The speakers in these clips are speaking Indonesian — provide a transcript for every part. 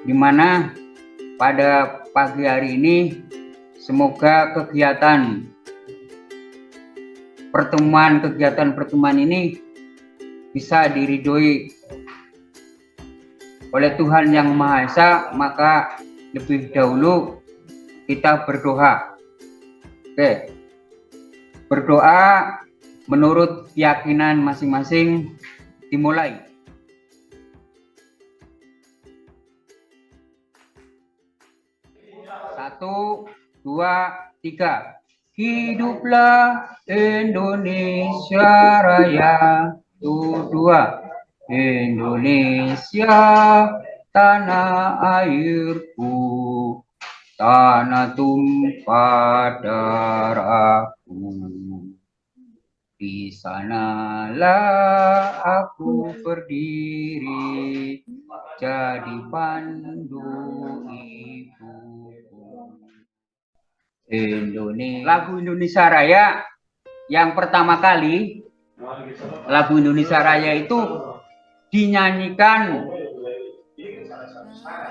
dimana pada pagi hari ini semoga kegiatan pertemuan ini bisa diridhoi oleh Tuhan Yang Maha Esa. Maka lebih dahulu kita berdoa. Oke, berdoa menurut keyakinan masing-masing dimulai. Satu, dua, tiga. Hiduplah Indonesia Raya. Tuh, dua. Indonesia tanah airku, tanah tumpah darahku. Di sanalah aku berdiri, jadi pandu ibuku. Lagu Indonesia Raya yang pertama kali, lagu Indonesia Raya itu dinyanyikan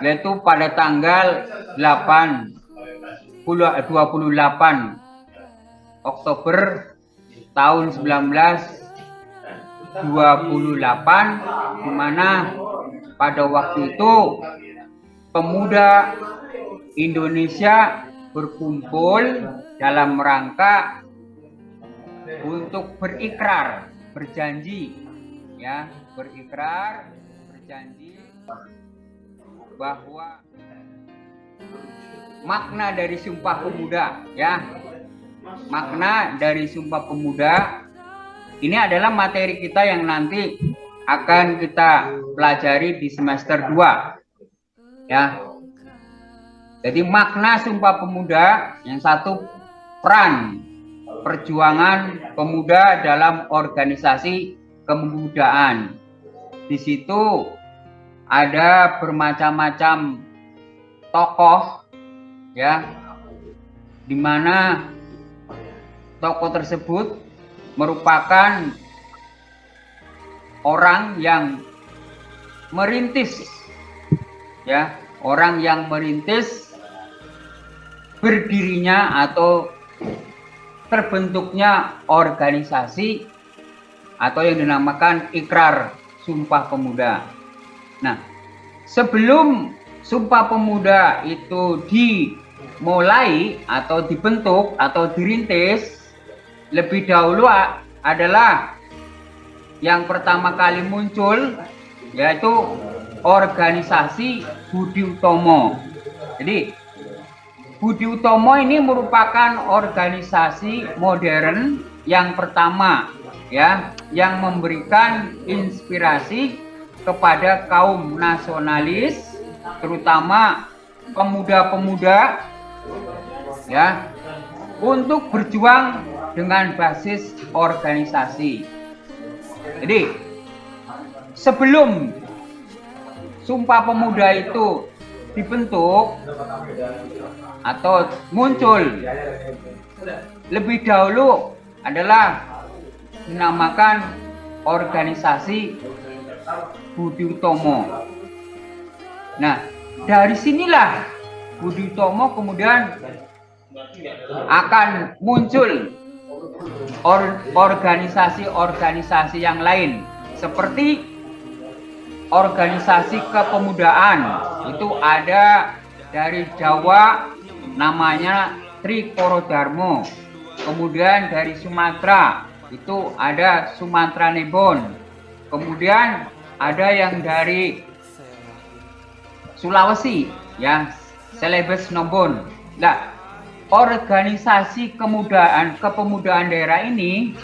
yaitu pada tanggal 28 Oktober tahun 1928, di mana pada waktu itu pemuda Indonesia berkumpul dalam rangka untuk berjanji bahwa makna dari Sumpah Pemuda, makna dari Sumpah Pemuda ini adalah materi kita yang nanti akan kita pelajari di semester 2, Jadi makna Sumpah Pemuda, yang satu, peran perjuangan pemuda dalam organisasi kepemudaan. Di situ ada bermacam-macam tokoh, di mana tokoh tersebut merupakan orang yang merintis, berdirinya atau terbentuknya organisasi atau yang dinamakan Ikrar Sumpah Pemuda. Nah, sebelum Sumpah Pemuda itu dimulai atau dibentuk atau dirintis, lebih dahulu adalah yang pertama kali muncul yaitu organisasi Budi Utomo. Jadi Budi Utomo ini merupakan organisasi modern yang pertama, yang memberikan inspirasi kepada kaum nasionalis, terutama pemuda-pemuda, untuk berjuang dengan basis organisasi. Jadi sebelum Sumpah Pemuda itu dibentuk atau muncul, lebih dahulu adalah dinamakan organisasi Budi Utomo. Nah, dari sinilah Budi Utomo kemudian akan muncul organisasi-organisasi yang lain, seperti organisasi kepemudaan. Itu ada dari Jawa, namanya Trikoro Darmo. Kemudian dari Sumatera itu ada Sumatra Nebon. Kemudian ada yang dari Sulawesi, Celebes Nombon. Nah, organisasi kepemudaan daerah ini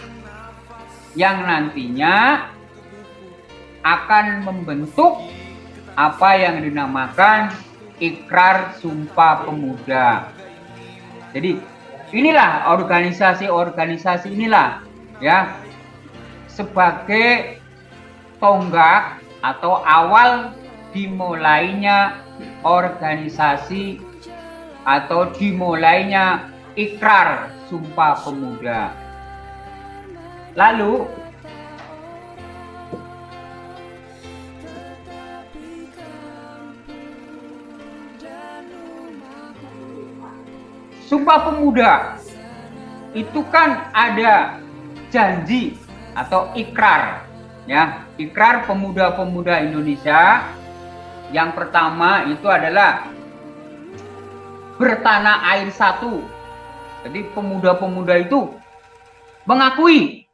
yang nantinya akan membentuk apa yang dinamakan Ikrar Sumpah Pemuda. Jadi inilah organisasi inilah sebagai tonggak atau awal dimulainya organisasi atau dimulainya Ikrar Sumpah Pemuda. Lalu Sumpah Pemuda itu kan ada janji atau ikrar, ya, ikrar pemuda-pemuda Indonesia. Yang pertama itu adalah bertanah air satu. Jadi pemuda-pemuda itu mengakui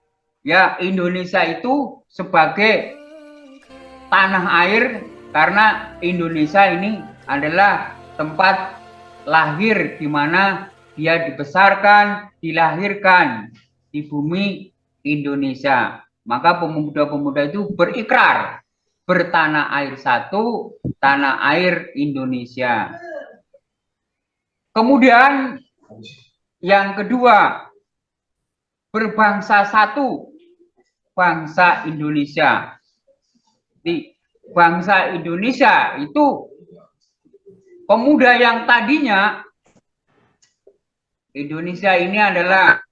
ya Indonesia itu sebagai tanah air, karena Indonesia ini adalah tempat lahir di mana dia dibesarkan, dilahirkan di bumi Indonesia. Maka pemuda-pemuda itu berikrar bertanah air satu, tanah air Indonesia. Kemudian yang kedua, berbangsa satu, bangsa Indonesia. Di bangsa Indonesia itu pemuda yang tadinya Indonesia ini adalah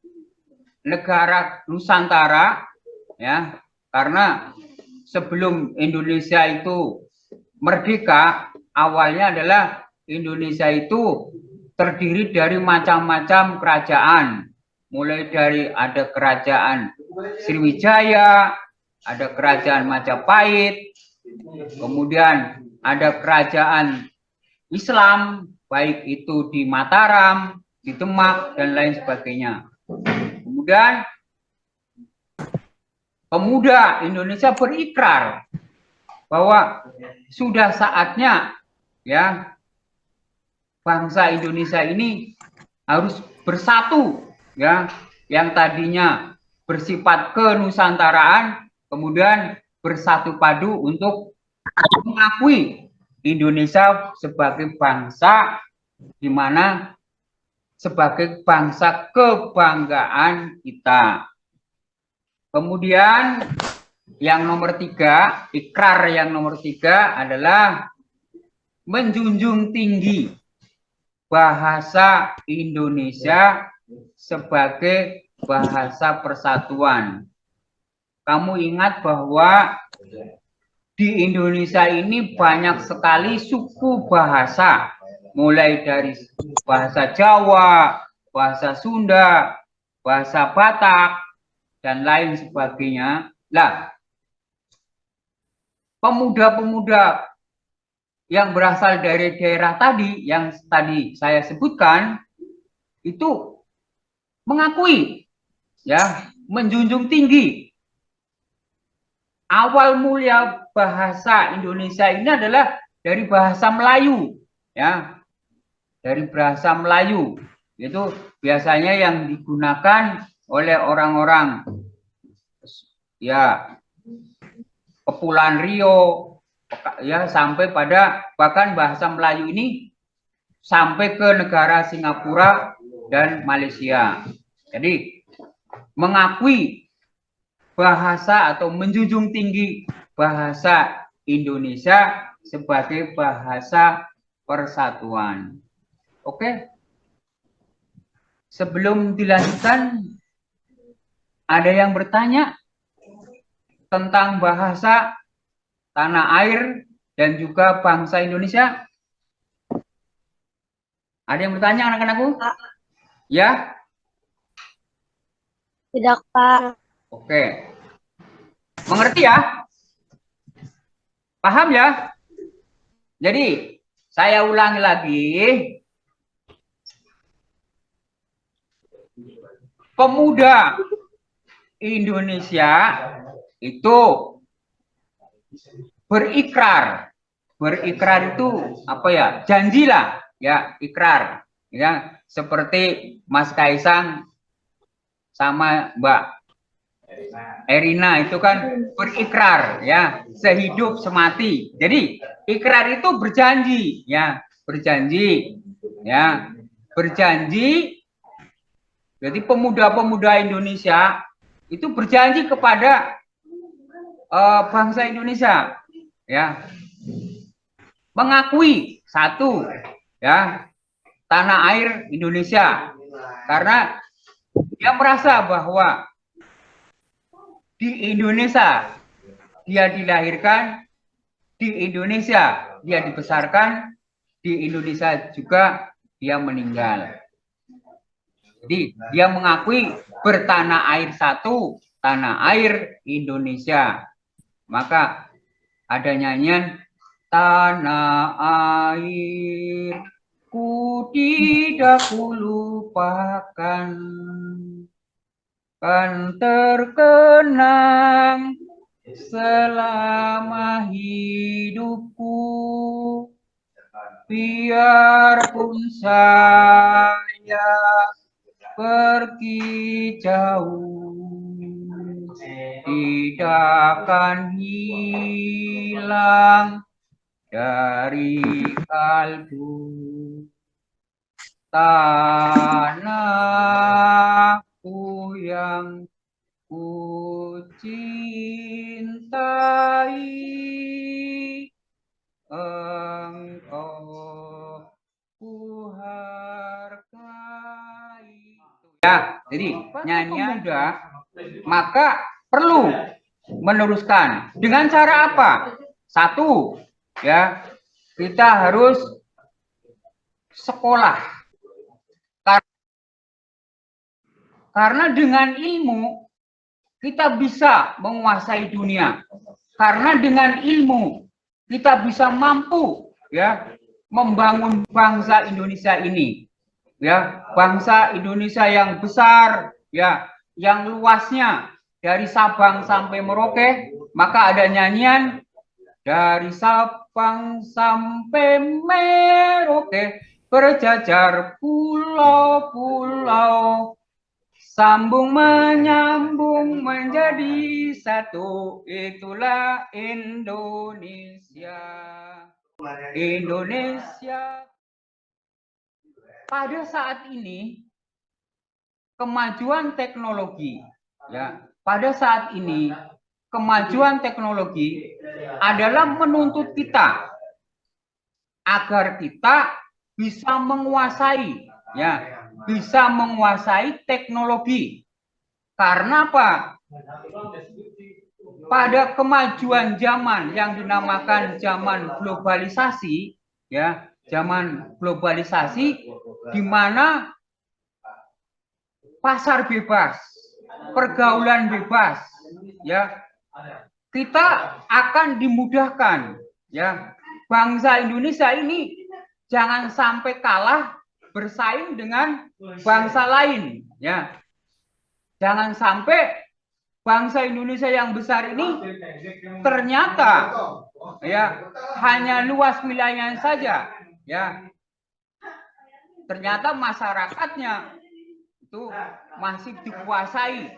negara Nusantara, ya, karena sebelum Indonesia itu merdeka, awalnya adalah Indonesia itu terdiri dari macam-macam kerajaan, mulai dari ada kerajaan Sriwijaya, ada kerajaan Majapahit, kemudian ada kerajaan Islam, baik itu di Mataram, di Demak, dan lain sebagainya. Kemudian pemuda Indonesia berikrar bahwa sudah saatnya ya bangsa Indonesia ini harus bersatu, ya, yang tadinya bersifat kenusantaraan kemudian bersatu padu untuk mengakui Indonesia sebagai bangsa, di mana sebagai bangsa kebanggaan kita. Kemudian yang nomor tiga, ikrar yang nomor tiga adalah menjunjung tinggi bahasa Indonesia sebagai bahasa persatuan. Kamu ingat bahwa di Indonesia ini banyak sekali suku bahasa, mulai dari bahasa Jawa, bahasa Sunda, bahasa Batak, dan lain sebagainya. Lah, pemuda-pemuda yang berasal dari daerah tadi, yang tadi saya sebutkan, itu mengakui, ya, menjunjung tinggi. Awal mulia bahasa Indonesia ini adalah dari bahasa Melayu, ya, dari bahasa Melayu. Itu biasanya yang digunakan oleh orang-orang, ya, Kepulauan Rio, ya, sampai pada bahkan bahasa Melayu ini sampai ke negara Singapura dan Malaysia. Jadi mengakui bahasa atau menjunjung tinggi bahasa Indonesia sebagai bahasa persatuan. Oke. Sebelum dilanjutkan, ada yang bertanya tentang bahasa tanah air dan juga bangsa Indonesia? Ada yang bertanya, anak-anakku? Ya? Tidak, Pak. Oke. Mengerti ya? Paham ya? Jadi, saya ulangi lagi. Pemuda Indonesia itu berikrar. Berikrar itu apa ya? Janjilah, ya, ikrar. Ya, seperti Mas Kaisang sama Mbak Erina itu kan berikrar, ya, sehidup semati. Jadi ikrar itu berjanji, ya, berjanji, ya, berjanji. Jadi pemuda-pemuda Indonesia itu berjanji kepada bangsa Indonesia, ya, mengakui satu, ya, tanah air Indonesia, karena dia merasa bahwa di Indonesia dia dilahirkan, di Indonesia dia dibesarkan, di Indonesia juga dia meninggal. Jadi dia mengakui bertanah air satu, tanah air Indonesia. Maka ada nyanyian tanah air ku tidak kulupakan, kan terkenang selama hidupku, biarpun saya pergi jauh, tidak akan hilang dari kalbu. Tanahku yang ku cintai, engkau ku hargai. Ya, jadi nyanyian udah, maka perlu meneruskan. Dengan cara apa? Satu, ya, kita harus sekolah. Karena dengan ilmu kita bisa menguasai dunia. Karena dengan ilmu kita bisa mampu, ya, membangun bangsa Indonesia ini. Ya, bangsa Indonesia yang besar, ya, yang luasnya dari Sabang sampai Merauke. Maka ada nyanyian dari Sabang sampai Merauke, berjajar pulau-pulau, sambung menyambung menjadi satu, itulah Indonesia. Indonesia. Pada saat ini kemajuan teknologi, ya, pada saat ini kemajuan teknologi adalah menuntut kita agar kita bisa menguasai, ya, bisa menguasai teknologi. Karena apa? Pada kemajuan zaman yang dinamakan zaman globalisasi, ya, zaman globalisasi di mana pasar bebas, pergaulan bebas, ya, kita akan dimudahkan, ya. Bangsa Indonesia ini jangan sampai kalah bersaing dengan bangsa lain, ya. Jangan sampai bangsa Indonesia yang besar ini ternyata, ya, hanya luas wilayahnya saja, ya. Ternyata masyarakatnya itu masih dikuasai,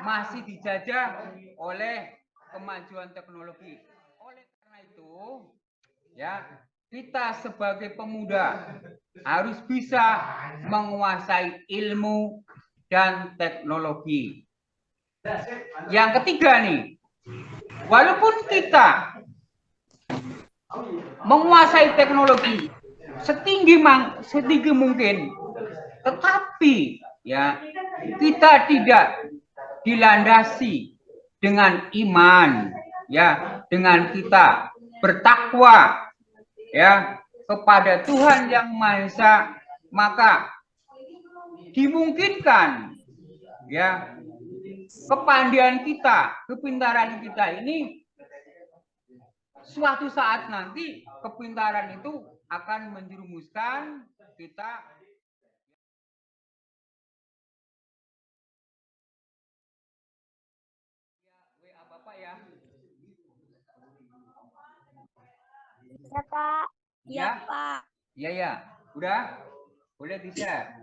masih dijajah oleh kemajuan teknologi. Oleh karena itu, ya, kita sebagai pemuda harus bisa menguasai ilmu dan teknologi. Yang ketiga nih, walaupun kita menguasai teknologi setinggi mungkin, tetapi, ya, kita tidak dilandasi dengan iman, ya, dengan kita bertakwa, ya, kepada Tuhan Yang Maha Esa, maka dimungkinkan, ya, kepandaian kita, kepintaran kita ini suatu saat nanti kepintaran itu akan menjerumuskan kita. WA Bapak ya. Ya, Pak. Ya, Pak. Iya ya. Udah? Boleh di-share.